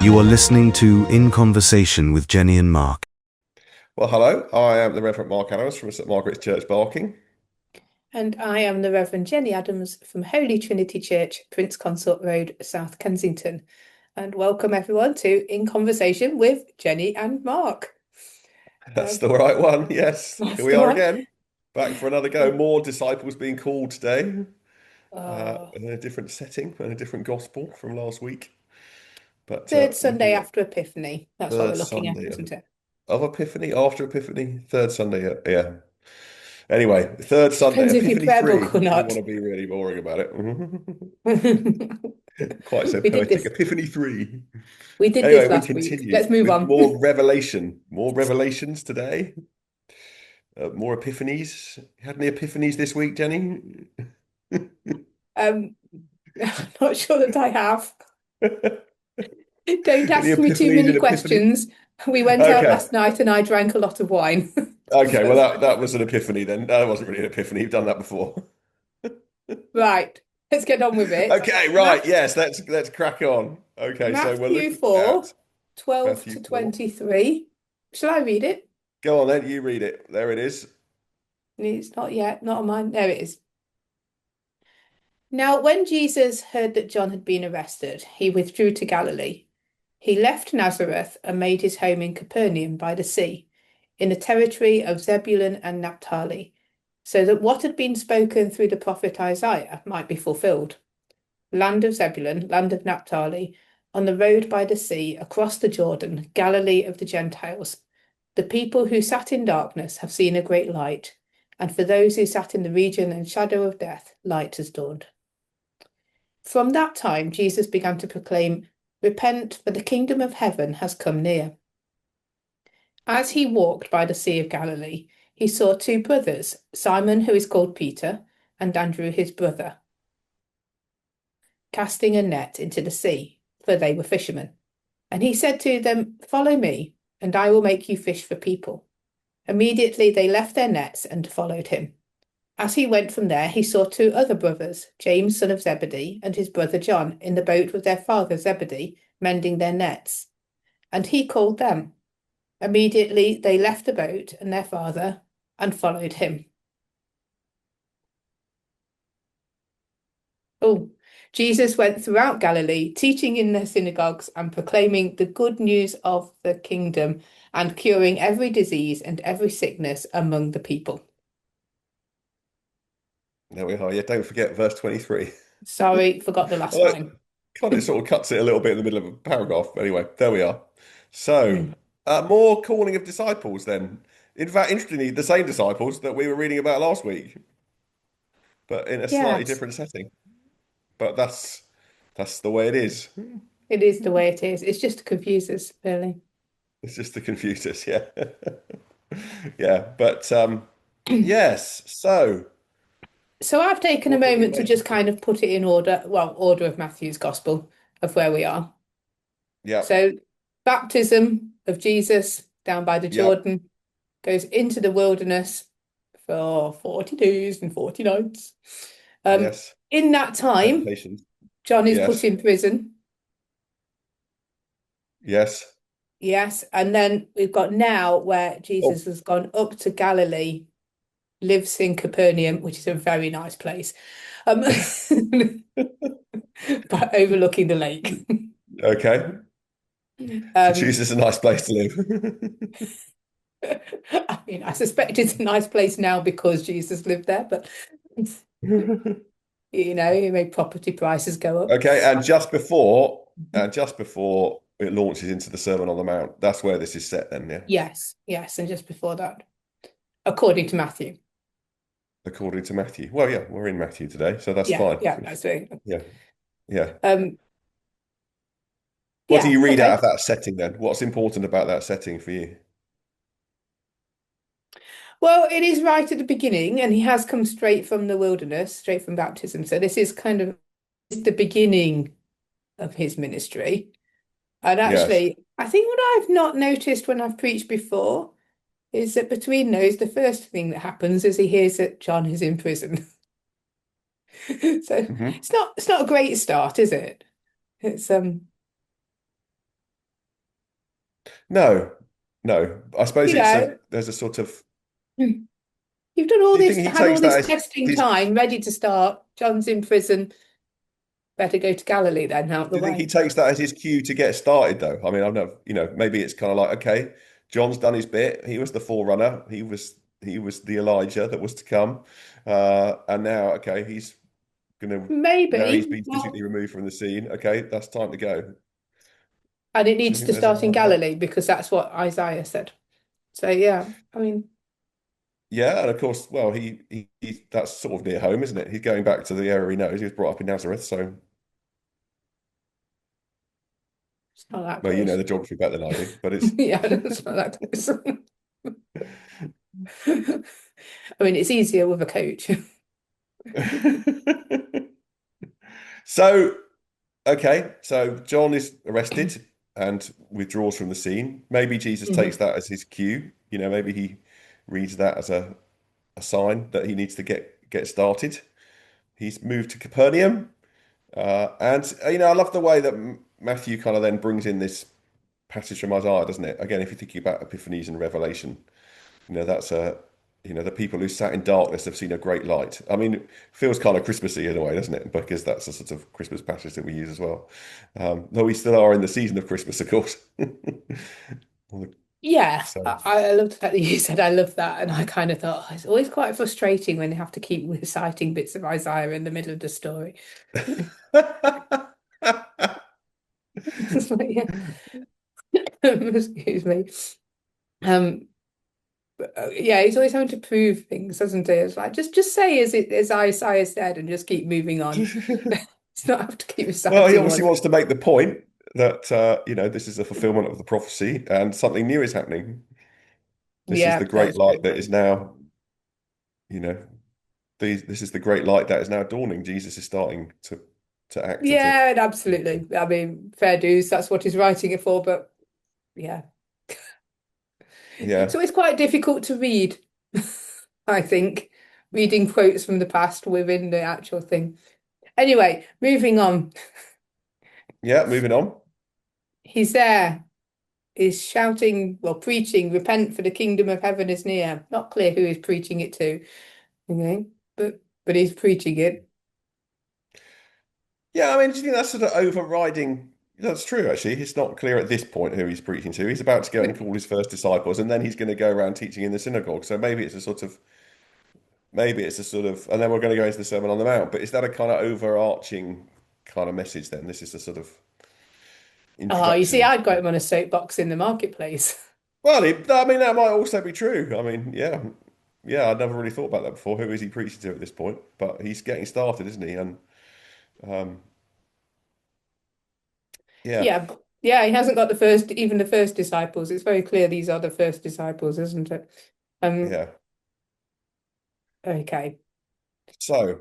You are listening to In Conversation with Jennie and Mark. Well, hello. I am the Reverend Mark Adams from St Margaret's Church, Barking. And I am the Reverend Jennie Adams from Holy Trinity Church, Prince Consort Road, South Kensington. And welcome everyone to In Conversation with Jennie and Mark. That's the right one. Yes. Here That's we the are one. again. Back for another go. More disciples being called today, Oh, in a different setting and a different gospel from last week. But third we Sunday do it. after Epiphany. That's what we're Third looking at, Sunday isn't it? of Epiphany, after Epiphany, third Sunday. Yeah. Anyway, third Sunday, Depends if your Epiphany prayer 3, book or if we want not. to be really boring about it. Quite so We did poetic. this. Epiphany 3. We did Anyway, this we last week. continue Let's move with on. more revelation, more revelations today. More epiphanies. Had any epiphanies this week, Jenny? I'm not sure that I have. Don't Any ask me too epiphanies many in Epiphany? questions. We went out Okay. last night and I drank a lot of wine. Okay. Well, So, that was an epiphany then. That wasn't really an epiphany. You've done that before. right, let's get on with it. Okay. Right. Math, Yes. Let's crack on. Okay. So we're Matthew looking 4, at 12 Matthew to 4. 23. Shall I read it? Go on then. You read it. There it is. It's not yet, not on mine. There it is. Now, when Jesus heard that John had been arrested, he withdrew to Galilee. He left Nazareth and made his home in Capernaum by the sea, in the territory of Zebulun and Naphtali, so that what had been spoken through the prophet Isaiah might be fulfilled. Land of Zebulun, land of Naphtali, on the road by the sea, across the Jordan, Galilee of the Gentiles. The people who sat in darkness have seen a great light, and for those who sat in the region and shadow of death, light has dawned. From that time, Jesus began to proclaim, "Repent, for the kingdom of heaven has come near." As he walked by the Sea of Galilee, he saw two brothers, Simon, who is called Peter, and Andrew, his brother, casting a net into the sea, for they were fishermen. And he said to them, "Follow me, and I will make you fish for people." Immediately they left their nets and followed him. As he went from there, he saw two other brothers, James, son of Zebedee, and his brother John, in the boat with their father Zebedee, mending their nets. And he called them. Immediately they left the boat and their father and followed him. Oh, Jesus went throughout Galilee, teaching in their synagogues and proclaiming the good news of the kingdom and curing every disease and every sickness among the people. There we are. Yeah. Don't forget verse 23. Sorry, forgot the last Well, line. kind of sort of cuts it a little bit in the middle of a paragraph. Anyway, there we are. So, Mm. more calling of disciples then. In fact, interestingly, the same disciples that we were reading about last week, but in a slightly Yes, different setting. But that's the way it is. it is the way it is. It's just to confuse us, really. It's just to confuse us, yeah. Yeah, but yes. So, So I've taken a what do we moment to make just of this? kind of put it in order, well, order of Matthew's gospel of where we are. Yeah, So baptism of Jesus down by the yeah, Jordan goes into the wilderness for 40 days and 40 nights. yes. In that time, Temptations. John is put Yes, in prison. yes. Yes. And then we've got now where Oh, Jesus has gone up to Galilee, lives in Capernaum, which is a very nice place, um, but overlooking the lake. okay. So Um, choose a nice place to live. I mean, I suspect it's a nice place now because Jesus lived there, but you made property prices go up. Okay, and just before it launches into the Sermon on the Mount, that's where this is set then, yeah, Yes, yes, and just before that, according to Matthew. according to Matthew. Well, yeah, we're in Matthew today, so that's Yeah, fine. yeah, that's right. Yeah, yeah. Um, What do yeah, you read out okay. of that setting then? What's important about that setting for you? Well, it is right at the beginning, and he has come straight from the wilderness, straight from baptism. So this is kind of the beginning of his ministry. And Yes. actually, I think what I've not noticed when I've preached before is that between those, the first thing that happens is he hears that John is in prison. So Hmm. it's not a great start, is it? It's No, no. I suppose You know, there's a sort of. you've done all Do you this, think he had all takes that this as testing his? time ready to start. John's in prison. Better go to Galilee then, out the Do you think he way. takes that as his cue to get started, though? I mean, I've never, maybe it's kind of like, okay, John's done his bit. He was the forerunner. He was the Elijah that was to come, and now, okay, now he's Maybe. been physically Well, removed from the scene. Okay, that's time to go. Do and it you needs think to there's start anything in like that? Galilee because that's what Isaiah said. So yeah, I mean, Yeah, and of course, well, that's sort of near home, isn't it? He's going back to the area he knows. He was brought up in Nazareth, so it's not that well, you know close. the geography better than I do, but it's. Yeah, it's not that close. I mean, it's easier with a coach. So, okay, so John is arrested and withdraws from the scene. Maybe Jesus takes Mhm. that as his cue. Maybe he reads that as a sign that he needs to get started. He's moved to Capernaum, and I love the way that Matthew kind of then brings in this passage from Isaiah, doesn't it? Again, if you're thinking about epiphanies and revelation, that's the people who sat in darkness have seen a great light. I mean, it feels kind of Christmassy in a way, doesn't it? Because that's a sort of Christmas passage that we use as well. Though we still are in the season of Christmas, of course. Yeah, So, I love the fact that you said I love that, and I kind of thought, oh, it's always quite frustrating when they have to keep reciting bits of Isaiah in the middle of the story. It's just like, yeah. Excuse me. Um, yeah, he's always having to prove things, doesn't he? It's like just say as Isaiah said, and just keep moving on. It's not have to keep well, he reciting obviously one. wants to make the point that this is a fulfillment of the prophecy and something new is happening. This is the Yeah, great that's light true. that is now, you know, this is the great light that is now dawning. Jesus is starting to act and to. Yeah, and absolutely. I mean, fair dues. That's what he's writing it for. But yeah, Yeah. so it's quite difficult to read. I think reading quotes from the past within the actual thing. Anyway, moving on. Yeah, moving on. He's there. Is shouting, well, preaching, repent for the kingdom of heaven is near. Not clear who he's preaching it to, okay, but he's preaching it. Yeah, I mean, do you think that's sort of overriding? That's true, actually. It's not clear at this point who he's preaching to. He's about to go and call his first disciples, and then he's going to go around teaching in the synagogue. So maybe it's a sort of, and then we're going to go into the Sermon on the Mount. But is that a kind of overarching kind of message then? This is a sort of Oh, you see, introduction. I'd got him on a soapbox in the marketplace. Well, I mean, that might also be true. I mean, yeah, yeah, I'd never really thought about that before. Who is he preaching to at this point? But he's getting started, isn't he? And um, yeah, Yeah, yeah, he hasn't got even the first disciples. It's very clear these are the first disciples, isn't it? Um, yeah. okay. So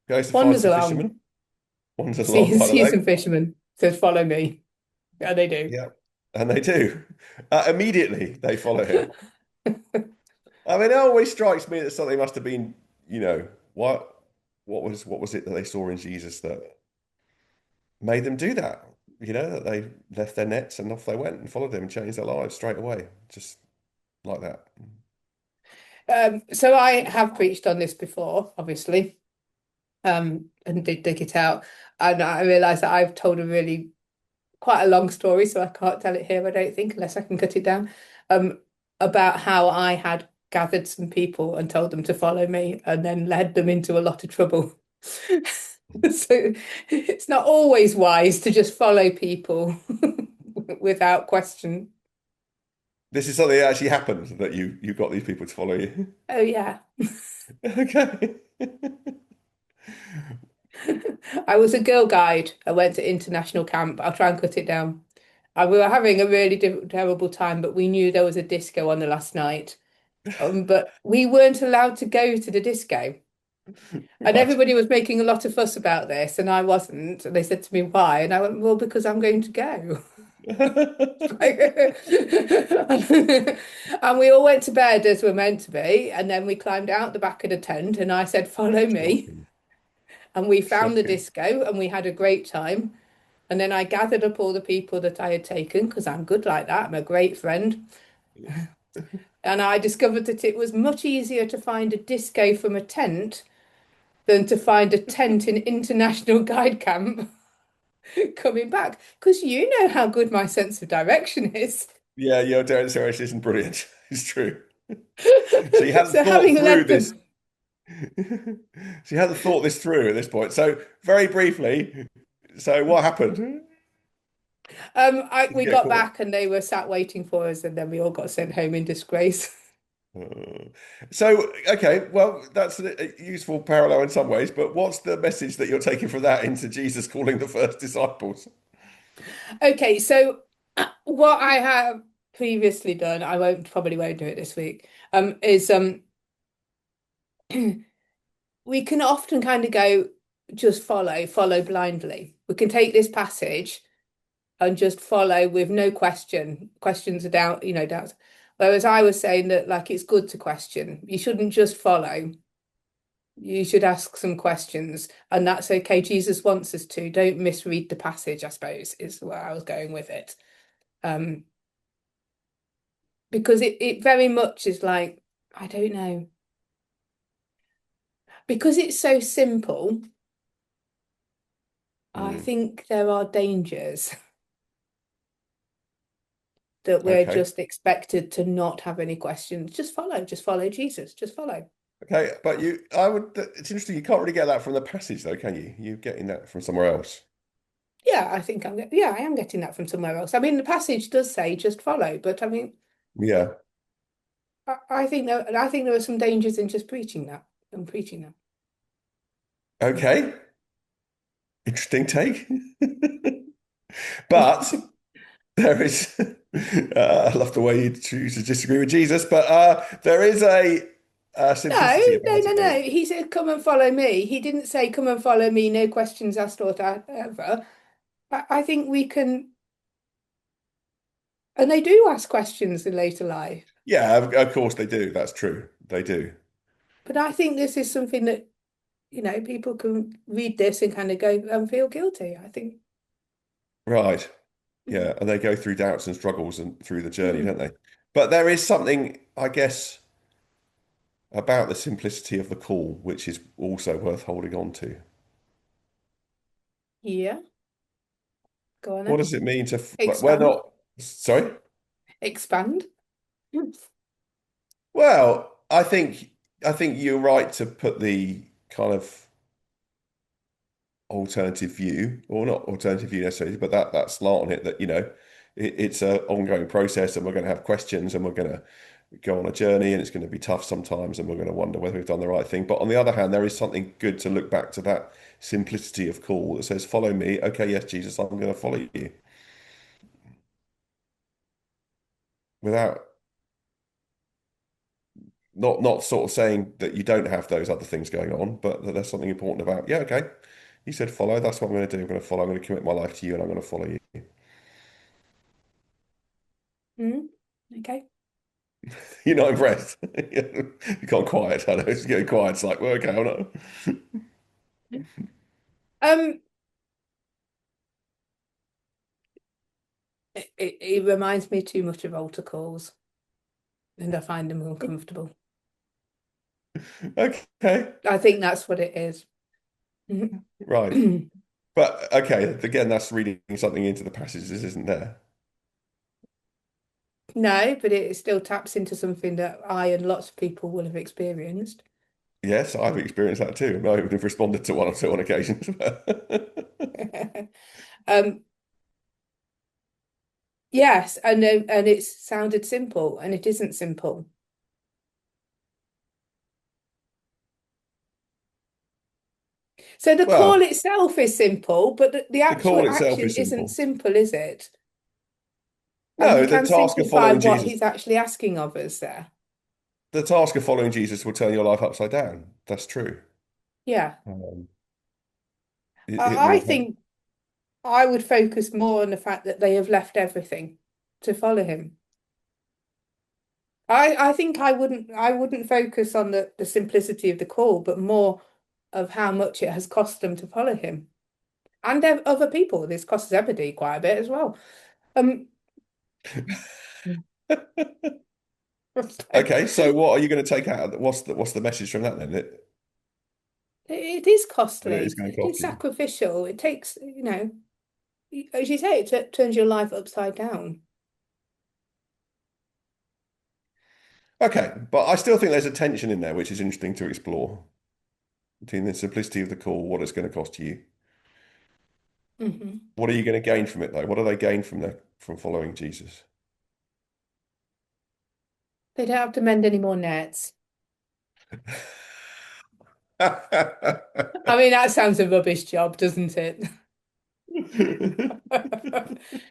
goes to find Wanders some along, fishermen. Wanders along by the sees lake. some fishermen, says, "Follow me." Yeah, they do. Yeah, and they do. Immediately, they follow him. I mean, it always strikes me that something must have been, you know, what was it that they saw in Jesus that made them do that? That they left their nets and off they went and followed him and changed their lives straight away, just like that. So I have preached on this before, obviously, and did dig it out, and I realised that I've told a really quite a long story, so I can't tell it here, I don't think, unless I can cut it down. Um, about how I had gathered some people and told them to follow me, and then led them into a lot of trouble. So it's not always wise to just follow people without question. This is something that actually happened that you got these people to follow you. Oh yeah. Okay. I was a girl guide. I went to international camp. I'll try and cut it down. We were having a really terrible time, but we knew there was a disco on the last night. But we weren't allowed to go to the disco. And Right. everybody was making a lot of fuss about this, and I wasn't. And they said to me, why? And I went, well, because I'm going to go. And we all went to bed as we're meant to be. And then we climbed out the back of the tent, and I said, follow me. Shocking. And we found the Shocking. disco, and we had a great time. And then I gathered up all the people that I had taken, because I'm good like that. I'm a great friend. And I discovered that it was much easier to find a disco from a tent than to find a tent in international guide camp coming back. Because you know how good my sense of direction is. Yeah, your Darren isn't brilliant. It's true. So you hadn't So thought having through led this. them, So you hadn't thought this through at this point. So very briefly, so what happened? Did you we get got caught? back and they were sat waiting for us, and then we all got sent home in disgrace. Uh, So, okay, well, that's a useful parallel in some ways, but what's the message that you're taking from that into Jesus calling the first disciples? Okay, so what I have previously done, probably won't do it this week, is we can often kind of go just follow blindly. We can take this passage and just follow with no questions are doubt, doubts. Whereas I was saying that like it's good to question. You shouldn't just follow. You should ask some questions, and that's okay. Jesus wants us to. Don't misread the passage, I suppose, is where I was going with it. Um, because it very much is like, I don't know, because it's so simple, I Hmm, think there are dangers that we're okay. just expected to not have any questions. Just follow Jesus, just follow. Okay, but it's interesting, you can't really get that from the passage though, can you? You're getting that from somewhere else. Yeah, I am getting that from somewhere else. I mean, the passage does say just follow, but I mean, Yeah. I think there are some dangers in just preaching that and preaching that. Okay. Interesting take. But there is, I love the way you choose to disagree with Jesus, but there is a No, simplicity about it, though. no. He said, "Come and follow me." He didn't say, "Come and follow me." No questions asked or whatever. I think we can, and they do ask questions in later life. Yeah, of course they do. That's true. They do. But I think this is something that, people can read this and kind of go and feel guilty. I think. Right. Mm, Yeah, and they go through doubts and struggles and through the journey, mm, don't they? But there is something, I guess, about the simplicity of the call, which is also worth holding on to. yeah, go on What then. does it mean to, we're Expand. not, sorry? Expand. Mm. Well, I think you're right to put the kind of alternative view, or not alternative view necessarily, but that slant on it that, it's an ongoing process and we're going to have questions and we're going to go on a journey and it's going to be tough sometimes and we're going to wonder whether we've done the right thing. But on the other hand, there is something good to look back to that simplicity of call that says, follow me. Okay, yes, Jesus, I'm going to follow you. Without not sort of saying that you don't have those other things going on, but that there's something important about, yeah, okay. You said follow, that's what I'm going to do. I'm going to follow, I'm going to commit my life to you and I'm going to follow you. Mm. Okay. You're not impressed. You got quiet. I know it's getting quiet. It's like, well, okay, I'm not. Um, it reminds me too much of altar calls, and I find them uncomfortable. Okay, I think that's what it is. right. But okay, again, that's reading something into the passages, isn't there? No, but it still taps into something that I and lots of people will have experienced. Yes, I've experienced that too. I even have responded to one or two on occasions. Um, yes, and it's sounded simple, and it isn't simple. So the call Well, itself is simple, but the the actual call itself action is isn't simple. simple, is it? And we No, can simplify what he's actually asking of us there. the task of following Jesus will turn your life upside down. That's true. Yeah. Um, it I will have, think I would focus more on the fact that they have left everything to follow him. I think I wouldn't focus on the simplicity of the call, but more of how much it has cost them to follow him. And other people. This costs Zebedee quite a bit as well. Okay, so what are you going to take out? What's the message from that then? It is It is costly. going to It is cost you. sacrificial. It takes, as you say, it turns your life upside down. Okay, but I still think there's a tension in there which is interesting to explore between the simplicity of the call, what it's going to cost you. Hmm. What are you going to gain from it though? What do they gain from following Jesus? They don't have to mend any more nets. I mean, that sounds a rubbish job, doesn't it?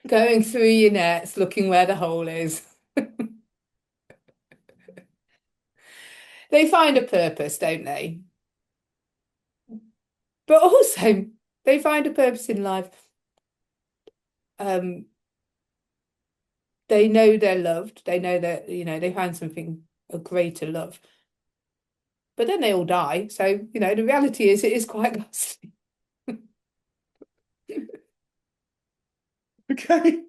Going through your nets, looking where the hole is. They find a purpose, don't they? But also, they find a purpose in life. Um, they know they're loved. They know that, they find something of greater love. But then they all die. So, the reality is it is quite costly. Okay.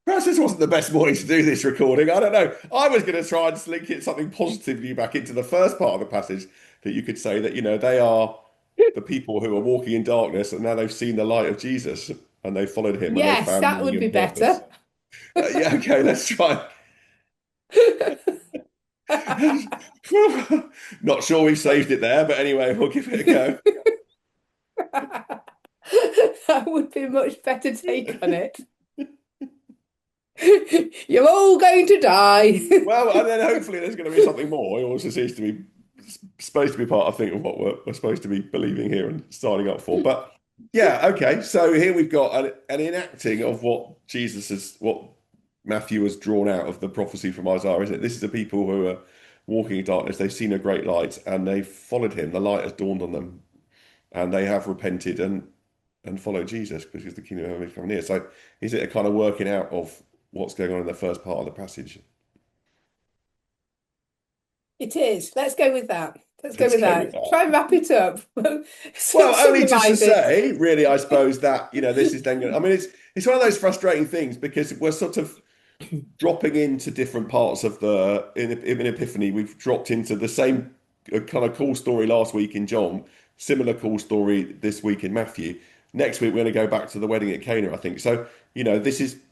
Perhaps this wasn't the best morning to do this recording. I don't know. I was going to try and link it something positively back into the first part of the passage that you could say that, they are the people who are walking in darkness and now they've seen the light of Jesus and they followed him and they Yes, found that would meaning be and purpose. better. Yeah, okay, let's try. Not sure we've saved it there, but anyway, we'll give it a go. That would be a much better take on it. You're all going to die. Well, and then hopefully there's going to be something more. It also seems to be supposed to be part, I think, of what we're supposed to be believing here and signing up for. But yeah, okay. So here we've got an enacting of what Matthew has drawn out of the prophecy from Isaiah, isn't it? This is the people who are walking in darkness. They've seen a great light and they've followed him. The light has dawned on them and they have repented and followed Jesus because the kingdom of heaven is coming near. So is it a kind of working out of what's going on in the first part of the passage? It is. Let's go with that. Let's go Let's with go with that. that. Try and wrap it up. Well, only just to Summarize it. say, really, I suppose that, this is then going to, I mean, it's one of those frustrating things because we're sort of dropping into different parts of in Epiphany. We've dropped into the same kind of cool story last week in John, similar cool story this week in Matthew. Next week, we're going to go back to the wedding at Cana, I think. So,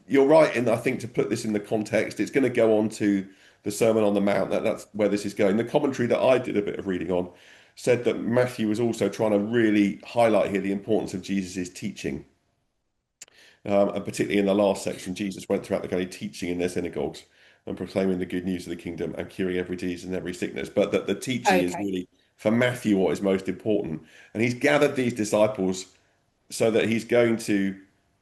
you're right in, I think, to put this in the context. It's going to go on to the Sermon on the Mount. That's where this is going. The commentary that I did a bit of reading on said that Matthew was also trying to really highlight here the importance of Jesus's teaching. And particularly in the last section, Jesus went throughout the Galilee teaching in their synagogues and proclaiming the good news of the kingdom and curing every disease and every sickness. But that the teaching is Okay. really, for Matthew, what is most important. And he's gathered these disciples so that he's going to,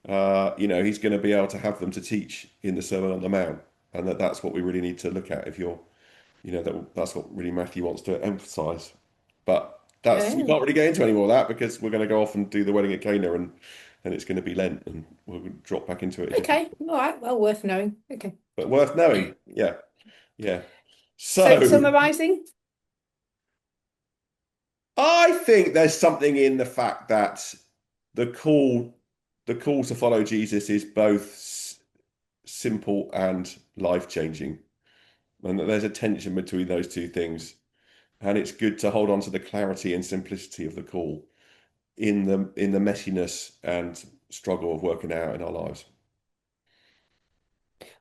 he's going to be able to have them to teach in the Sermon on the Mount. And that's what we really need to look at if you're, that's what really Matthew wants to emphasize. But we Yeah. can't really get into any more of that because we're going to go off and do the wedding at Cana and it's going to be Lent and we'll drop back into it. Okay. All right. Well, worth knowing. Okay. But worth knowing. Yeah. Yeah. So So summarizing? I think there's something in the fact that the call to follow Jesus is both simple and life-changing. And that there's a tension between those two things. And it's good to hold on to the clarity and simplicity of the call in the messiness and struggle of working out in our lives.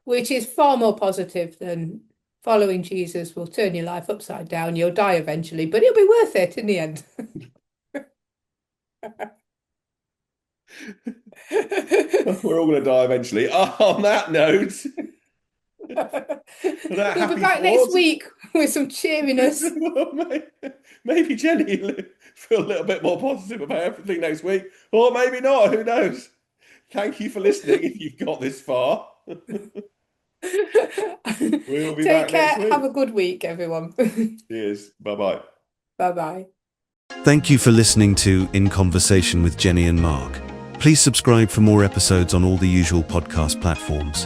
Which is far more positive than following Jesus will turn your life upside down. You'll die eventually, but it'll be worth it in the end. We're all going to die eventually. On that note, We'll be back next week with some cheeriness. Maybe Jennie will feel a little bit more positive about everything next week, or maybe not. Who knows? Thank you for listening if you've got this far. We'll be Take back care. next week. Have a good week, everyone. Cheers. Bye-bye. Bye-bye. Thank you for listening to In Conversation with Jennie and Mark. Please subscribe for more episodes on all the usual podcast platforms.